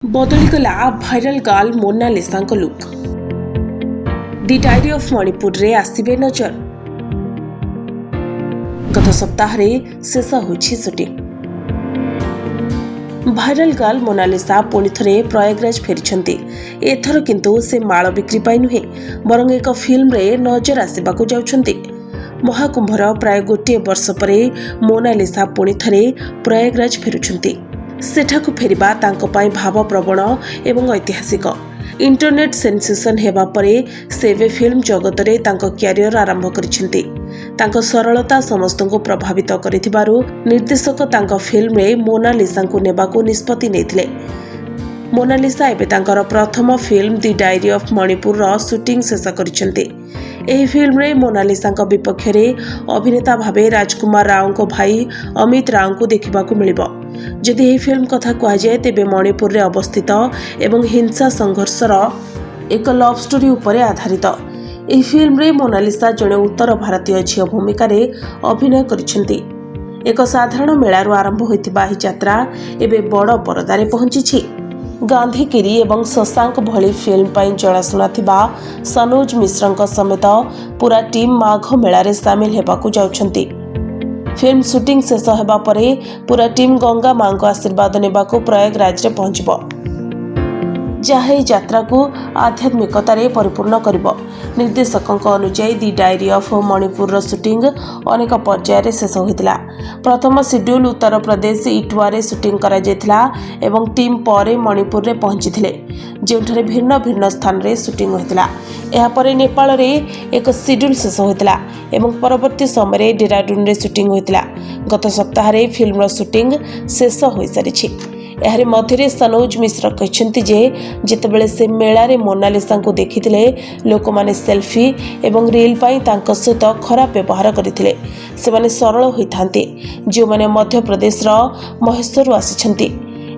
बदलीगला viral girl Monalisa look the diary of Manipur रे आसिबे नजर। गत सप्ताह शेष होछि शूटिंग। भाइराल गर्ल मोनालिसा पुणी थरे प्रयागराज फेरिछन्ति। एथर किंतु से माल बिक्री पाई नुहे बरं एक फिल्म रे नजर आसिबाकु जाउछन्ति। महाकुंभर प्राय गोटे वर्ष परे मोनालिसा पुणी थरे प्रयागराज फेरुछन्ति। सेठाकु फेरिबा तांको पाई भावप्रवण एवं ऐतिहासिक। इंटरनेट सेंसेशन हेबा परे सेवे फिल्म जगत रे तांको क्यारियर आरंभ करिसेंति। तांको सरलता समस्तଙ୍କୁ प्रभावित करिथिबारु निर्देशक तांको फिल्म रे मोनालिसा को नेबाकु निष्पत्ति नेथिले। मोनालिसा एबे तांकर प्रथम film the diary of Manipur रो शूटिंग शेष करिसेंति। एही फिल्म रे मोनालिसा विपक्ष रे अभिनेता भावे राजकुमार राव को भाई अमित राव को देखिबाकु मिलिबो। जदि एही फिल्म कथा कह जाए तेबे मणिपुर रे अवस्थित एवं हिंसा संघर्षर एक लव स्टोरी उपरे आधारित। एही फिल्म रे मोनालिसा जणे उत्तर भारतीय झियो भूमिका रे अभिनय करिसेंति। एक साधारण मेलारू आरंभ होइतिबा एही यात्रा एबे बड़ परदारे पहुंचीछि। गांधीगिरी एवं शशांक भली फिल्म पाई जणाशुना थिबा सनोज मिश्रଙ୍କ समेत पूरा टीम माघ मेला रे शामिल हेबाकु जाउछन्ति। फिल्म शूटिंग शेष हेबा परे पूरा टीम गंगा मां को आशीर्वाद नेबाकु प्रयागराज रे पहुंचबो, जहाँ यात्रा को आध्यात्मिकतार परिपूर्ण करिबो। निर्देशकଙ୍କ अनुसार दि डायरी ऑफ मणिपुर रो शूटिंग अनेक पर्यायर शेष होइतिला। प्रथम शेड्यूल उत्तर प्रदेश इटवा रे शूटिंग करा जेथिला एवं टीम परे मणिपुर रे पहुंचीथिले, जेउठारे भिन्न भिन्न स्थान रे शूटिंग होइतिला। एहा परे नेपाल रे एक शेड्यूल शेष होइतिला एवं परवर्ती समय रे डेराडून रे शूटिंग होइतिला। गत सप्ताह रे फिल्म रो शूटिंग शेष होई सारिछि। एहारे मध्यरे सनोज मिश्र कहते जे जितेबले से मेला रे मोनालिसा को देखिथिले लोक माने सेल्फी एवं रील पाई तांको सहित खराब व्यवहार करथिले। से माने सरल होइथांते जो माने मध्य प्रदेश रो महेश्वर आसिछन्ति।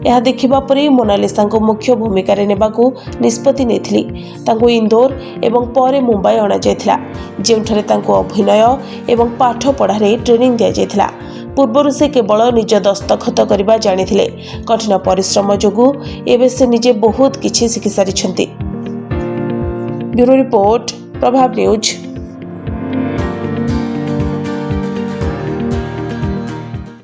यह देखिबा परे मोनालिसा को मुख्य भूमिका रे नेबाकू निष्पत्ति नेथिली। तांको इंदौर एवं परे मुंबई अणा जायथिला, जेउठारे तांको अभिनय एवं पाठ पढ़ारे ट्रेनिंग दिया जायथिला। पूर्वर से केवल निज दस्तखत करबा जानिथिले। कठिन परिश्रम जोगु एबे से निजे बहुत किछि शिखि सारिछन्ति। ब्यूरो रिपोर्ट, प्रभाव न्यूज।